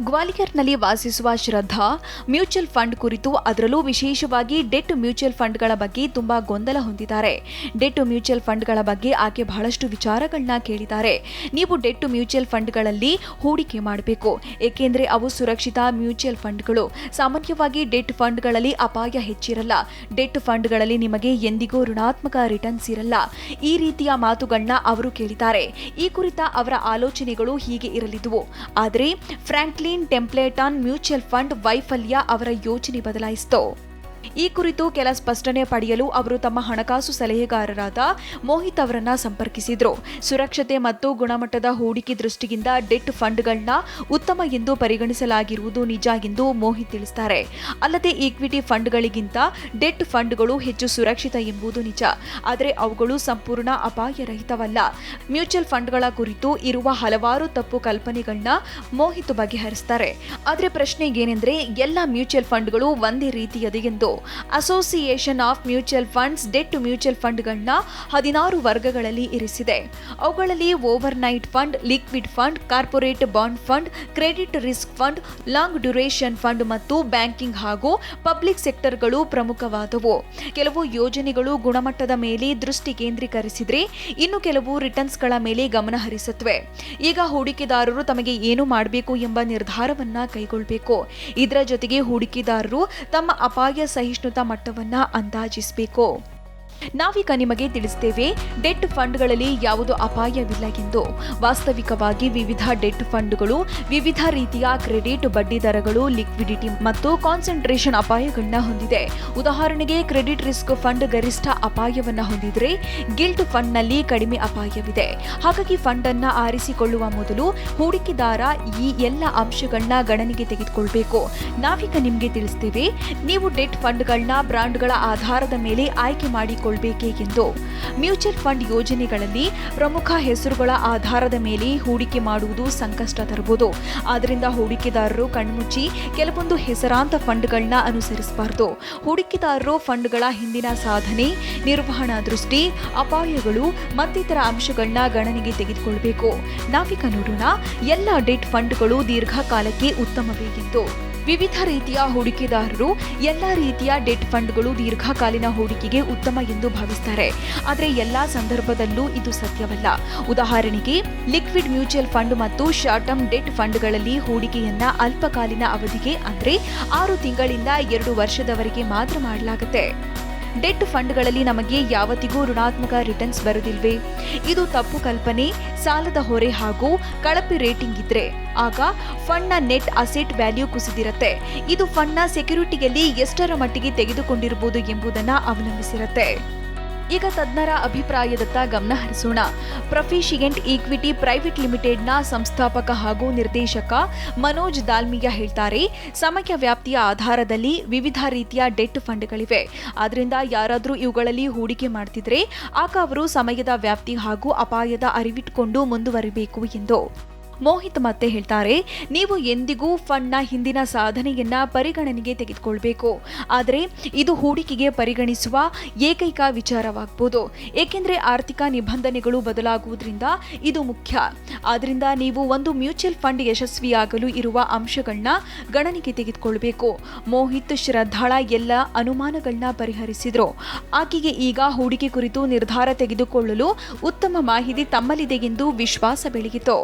ಗ್ವಾಲಿಯರ್ನಲ್ಲಿ ವಾಸಿಸುವ ಶ್ರದ್ಧಾ mutual fund ಕುರಿತು ಅದರಲ್ಲೂ ವಿಶೇಷವಾಗಿ ಡೆಟ್ ಮ್ಯೂಚುವಲ್ ಫಂಡ್ಗಳ ಬಗ್ಗೆ ತುಂಬಾ ಗೊಂದಲ ಹೊಂದಿದ್ದಾರೆ. ಡೆಟ್ ಮ್ಯೂಚುವಲ್ ಫಂಡ್ಗಳ ಬಗ್ಗೆ ಆಕೆ ಬಹಳಷ್ಟು ವಿಚಾರಗಳನ್ನ ಕೇಳಿದ್ದಾರೆ. ನೀವು ಡೆಟ್ ಮ್ಯೂಚುವಲ್ ಫಂಡ್ಗಳಲ್ಲಿ ಹೂಡಿಕೆ ಮಾಡಬೇಕು, ಏಕೆಂದರೆ ಅವು ಸುರಕ್ಷಿತ ಮ್ಯೂಚುವಲ್ ಫಂಡ್ಗಳು. ಸಾಮಾನ್ಯವಾಗಿ ಡೆಟ್ ಫಂಡ್ಗಳಲ್ಲಿ ಅಪಾಯ ಹೆಚ್ಚಿರಲ್ಲ. ಡೆಟ್ ಫಂಡ್ಗಳಲ್ಲಿ ನಿಮಗೆ ಎಂದಿಗೂ ಋಣಾತ್ಮಕ ರಿಟರ್ನ್ಸ್ ಇರಲ್ಲ. ಈ ರೀತಿಯ ಮಾತುಗಳನ್ನ ಅವರು ಕೇಳಿದ್ದಾರೆ. ಈ ಕುರಿತ ಅವರ ಆಲೋಚನೆಗಳು ಹೀಗೆ ಇರಲಿದ್ವು. ಆದರೆ ಫ್ರಾಂಕ್ಲಿನ್ ಟೆಂಪ್ಲೇಟನ್ ಮ್ಯೂಚುವಲ್ ಫಂಡ್ ವೈಫಲ್ಯ ಅವರ ಯೋಚನೆ ಬದಲಾಯಿಸಿತು. ಈ ಕುರಿತು ಕೆಲ ಸ್ಪಷ್ಟನೆ ಪಡೆಯಲು ಅವರು ತಮ್ಮ ಹಣಕಾಸು ಸಲಹೆಗಾರರಾದ ಮೋಹಿತ್ ಅವರನ್ನ ಸಂಪರ್ಕಿಸಿದ್ರು. ಸುರಕ್ಷತೆ ಮತ್ತು ಗುಣಮಟ್ಟದ ಹೂಡಿಕೆ ದೃಷ್ಟಿಯಿಂದ ಡೆಟ್ ಫಂಡ್ಗಳನ್ನ ಉತ್ತಮ ಎಂದು ಪರಿಗಣಿಸಲಾಗಿರುವುದು ನಿಜ ಎಂದು ಮೋಹಿತ್ ತಿಳಿಸಿದ್ದಾರೆ. ಅಲ್ಲದೆ ಈಕ್ವಿಟಿ ಫಂಡ್ಗಳಿಗಿಂತ ಡೆಟ್ ಫಂಡ್ಗಳು ಹೆಚ್ಚು ಸುರಕ್ಷಿತ ಎಂಬುದು ನಿಜ, ಆದರೆ ಅವುಗಳು ಸಂಪೂರ್ಣ ಅಪಾಯರಹಿತವಲ್ಲ. ಮ್ಯೂಚುವಲ್ ಫಂಡ್ಗಳ ಕುರಿತು ಇರುವ ಹಲವಾರು ತಪ್ಪು ಕಲ್ಪನೆಗಳನ್ನ ಮೋಹಿತ್ ಬಗೆಹರಿಸ್ತಾರೆ. ಆದರೆ ಪ್ರಶ್ನೆ ಏನೆಂದ್ರೆ, ಎಲ್ಲ ಮ್ಯೂಚುವಲ್ ಫಂಡ್ಗಳು ಒಂದೇ ರೀತಿಯದೆ ಎಂದು. Association of mutual funds debt mutual ಫಂಡ್ಗಳನ್ನ 16 ವರ್ಗಗಳಲ್ಲಿ ಇರಿಸಿದೆ. ಅವುಗಳಲ್ಲಿ over night fund, liquid fund, corporate bond fund, credit risk fund, long duration fund ಮತ್ತು ಬ್ಯಾಂಕಿಂಗ್ ಹಾಗೂ ಪಬ್ಲಿಕ್ ಸೆಕ್ಟರ್ಗಳು ಪ್ರಮುಖವಾದವು. ಕೆಲವು ಯೋಜನೆಗಳು ಗುಣಮಟ್ಟದ ಮೇಲೆ ದೃಷ್ಟಿ ಕೇಂದ್ರೀಕರಿಸಿದ್ರೆ, ಇನ್ನು ಕೆಲವು ರಿಟರ್ನ್ಸ್ಗಳ ಮೇಲೆ ಗಮನ ಹರಿಸುತ್ತವೆ. ಈಗ ಹೂಡಿಕೆದಾರರು ತಮಗೆ ಏನು ಮಾಡಬೇಕು ಎಂಬ ನಿರ್ಧಾರವನ್ನ ಕೈಗೊಳ್ಳಬೇಕು. ಇದರ ಜೊತೆಗೆ ಹೂಡಿಕೆದಾರರು ತಮ್ಮ ಅಪಾಯ ಸಹಿಷ್ಣುತಾ ಮಟ್ಟವನ್ನ ಅಂದಾಜಿಸಬೇಕು. ನಾವೀಗ ನಿಮಗೆ ತಿಳಿಸುತ್ತೇವೆ, ಡೆಟ್ ಫಂಡ್ಗಳಲ್ಲಿ ಯಾವುದೇ ಅಪಾಯವಿಲ್ಲ ಎಂದು. ವಾಸ್ತವಿಕವಾಗಿ ವಿವಿಧ ಡೆಟ್ ಫಂಡ್ಗಳು ವಿವಿಧ ರೀತಿಯ ಕ್ರೆಡಿಟ್ ಬಡ್ಡಿ ದರಗಳು, ಲಿಕ್ವಿಡಿಟಿ ಮತ್ತು ಕಾನ್ಸಂಟ್ರೇಷನ್ ಅಪಾಯಗಳನ್ನ ಹೊಂದಿದೆ. ಉದಾಹರಣೆಗೆ ಕ್ರೆಡಿಟ್ ರಿಸ್ಕ್ ಫಂಡ್ ಗರಿಷ್ಠ ಅಪಾಯವನ್ನ ಹೊಂದಿದ್ರೆ, ಗಿಲ್ಟ್ ಫಂಡ್ನಲ್ಲಿ ಕಡಿಮೆ ಅಪಾಯವಿದೆ. ಹಾಗಾಗಿ ಫಂಡ್ ಅನ್ನ ಆರಿಸಿಕೊಳ್ಳುವ ಮೊದಲು ಹೂಡಿಕೆದಾರ ಈ ಎಲ್ಲ ಅಂಶಗಳನ್ನ ಗಣನೆಗೆ ತೆಗೆದುಕೊಳ್ಳಬೇಕು. ನಾವೀಗ ನಿಮಗೆ ತಿಳಿಸುತ್ತೇವೆ, ನೀವು ಡೆಟ್ ಫಂಡ್ಗಳನ್ನ ಬ್ರಾಂಡ್ಗಳ ಆಧಾರದ ಮೇಲೆ ಆಯ್ಕೆ ಮಾಡಿಕೊಳ್ಳಬೇಕೆ ಎಂದು. ಮ್ಯೂಚುವಲ್ ಫಂಡ್ ಯೋಜನೆಗಳಲ್ಲಿ ಪ್ರಮುಖ ಹೆಸರುಗಳ ಆಧಾರದ ಮೇಲೆ ಹೂಡಿಕೆ ಮಾಡುವುದು ಸಂಕಷ್ಟ ತರಬಹುದು. ಆದ್ದರಿಂದ ಹೂಡಿಕೆದಾರರು ಕಣ್ಮುಚ್ಚಿ ಕೆಲವೊಂದು ಹೆಸರಾಂತ ಫಂಡ್ಗಳನ್ನ ಅನುಸರಿಸಬಾರದು. ಹೂಡಿಕೆದಾರರು ಫಂಡ್ಗಳ ಹಿಂದಿನ ಸಾಧನೆ, ನಿರ್ವಹಣಾ ದೃಷ್ಟಿ, ಅಪಾಯಗಳು ಮತ್ತಿತರ ಅಂಶಗಳನ್ನ ಗಣನೆಗೆ ತೆಗೆದುಕೊಳ್ಳಬೇಕು. ನಾವೀಗ ನೋಡೋಣ, ಎಲ್ಲ ಡೆಟ್ ಫಂಡ್ಗಳು ದೀರ್ಘಕಾಲಕ್ಕೆ ಉತ್ತಮವೇ ಎಂದು. ವಿವಿಧ ರೀತಿಯ ಹೂಡಿಕೆದಾರರು ಎಲ್ಲ ರೀತಿಯ ಡೆಟ್ ಫಂಡ್ಗಳು ದೀರ್ಘಕಾಲೀನ ಹೂಡಿಕೆಗೆ ಉತ್ತಮ ಎಂದು ಭಾವಿಸುತ್ತಾರೆ. ಆದರೆ ಎಲ್ಲಾ ಸಂದರ್ಭದಲ್ಲೂ ಇದು ಸತ್ಯವಲ್ಲ. ಉದಾಹರಣೆಗೆ, ಲಿಕ್ವಿಡ್ ಮ್ಯೂಚುವಲ್ ಫಂಡ್ ಮತ್ತು ಶಾರ್ಟ್ ಟರ್ಮ್ ಡೆಟ್ ಫಂಡ್ಗಳಲ್ಲಿ ಹೂಡಿಕೆಯನ್ನ ಅಲ್ಪಕಾಲೀನ ಅವಧಿಗೆ ಅಂದರೆ 6 ತಿಂಗಳಿಂದ 2 ವರ್ಷದವರೆಗೆ ಮಾತ್ರ ಮಾಡಲಾಗುತ್ತೆ. ಡೆಟ್ ಫಂಡ್ಗಳಲ್ಲಿ ನಮಗೆ ಯಾವತ್ತಿಗೂ ಋಣಾತ್ಮಕ ರಿಟರ್ನ್ಸ್ ಬರುವುದಿಲ್ವೇ? ಇದು ತಪ್ಪು ಕಲ್ಪನೆ. ಸಾಲದ ಹೊರೆ ಹಾಗೂ ಕಳಪೆ ರೇಟಿಂಗ್ ಇದ್ರೆ ಆಗ ಫಂಡ್ನ ನೆಟ್ ಅಸೆಟ್ ವ್ಯಾಲ್ಯೂ ಕುಸಿದಿರುತ್ತೆ. ಇದು ಫಂಡ್ನ ಸೆಕ್ಯೂರಿಟಿಯಲ್ಲಿ ಎಷ್ಟರ ಮಟ್ಟಿಗೆ ತೆಗೆದುಕೊಂಡಿರಬಹುದು ಎಂಬುದನ್ನು ಅವಲಂಬಿಸಿರುತ್ತೆ. ಈಗ ತಜ್ಞರ ಅಭಿಪ್ರಾಯದತ್ತ ಗಮನ ಹರಿಸೋಣ. ಪ್ರೊಫಿಷಿಯೆಂಟ್ ಈಕ್ವಿಟಿ ಪ್ರೈವೇಟ್ ಲಿಮಿಟೆಡ್ನ ಸಂಸ್ಥಾಪಕ ಹಾಗೂ ನಿರ್ದೇಶಕ ಮನೋಜ್ ದಾಲ್ಮಿಯಾ ಹೇಳ್ತಾರೆ, ಸಮಯ ವ್ಯಾಪ್ತಿಯ ಆಧಾರದಲ್ಲಿ ವಿವಿಧ ರೀತಿಯ ಡೆಟ್ ಫಂಡ್ಗಳಿವೆ. ಆದ್ದರಿಂದ ಯಾರಾದರೂ ಇವುಗಳಲ್ಲಿ ಹೂಡಿಕೆ ಮಾಡ್ತಿದ್ರೆ ಆಗ ಅವರು ಸಮಯದ ವ್ಯಾಪ್ತಿ ಹಾಗೂ ಅಪಾಯದ ಅರಿವಿಟ್ಟುಕೊಂಡು ಮುಂದುವರಿಬೇಕು ಎಂದು. ಮೋಹಿತ್ ಮತ್ತೆ ಹೇಳ್ತಾರೆ, ನೀವು ಎಂದಿಗೂ ಫಂಡ್ನ ಹಿಂದಿನ ಸಾಧನೆಯನ್ನ ಪರಿಗಣನೆಗೆ ತೆಗೆದುಕೊಳ್ಬೇಕು. ಆದರೆ ಇದು ಹೂಡಿಕೆಗೆ ಪರಿಗಣಿಸುವ ಏಕೈಕ ವಿಚಾರವಾಗಬಹುದು, ಏಕೆಂದರೆ ಆರ್ಥಿಕ ನಿಬಂಧನೆಗಳು ಬದಲಾಗುವುದರಿಂದ ಇದು ಮುಖ್ಯ. ಆದ್ದರಿಂದ ನೀವು ಒಂದು ಮ್ಯೂಚುವಲ್ ಫಂಡ್ ಯಶಸ್ವಿಯಾಗಲು ಇರುವ ಅಂಶಗಳನ್ನ ಗಣನೆಗೆ ತೆಗೆದುಕೊಳ್ಬೇಕು. ಮೋಹಿತ್ ಶ್ರದ್ಧಾಳ ಎಲ್ಲ ಅನುಮಾನಗಳನ್ನ ಪರಿಹರಿಸಿದ್ರು. ಆಕೆಗೆ ಈಗ ಹೂಡಿಕೆ ಕುರಿತು ನಿರ್ಧಾರ ತೆಗೆದುಕೊಳ್ಳಲು ಉತ್ತಮ ಮಾಹಿತಿ ತಮ್ಮಲ್ಲಿದೆ ಎಂದು ವಿಶ್ವಾಸ ಬೆಳೆಯಿತು.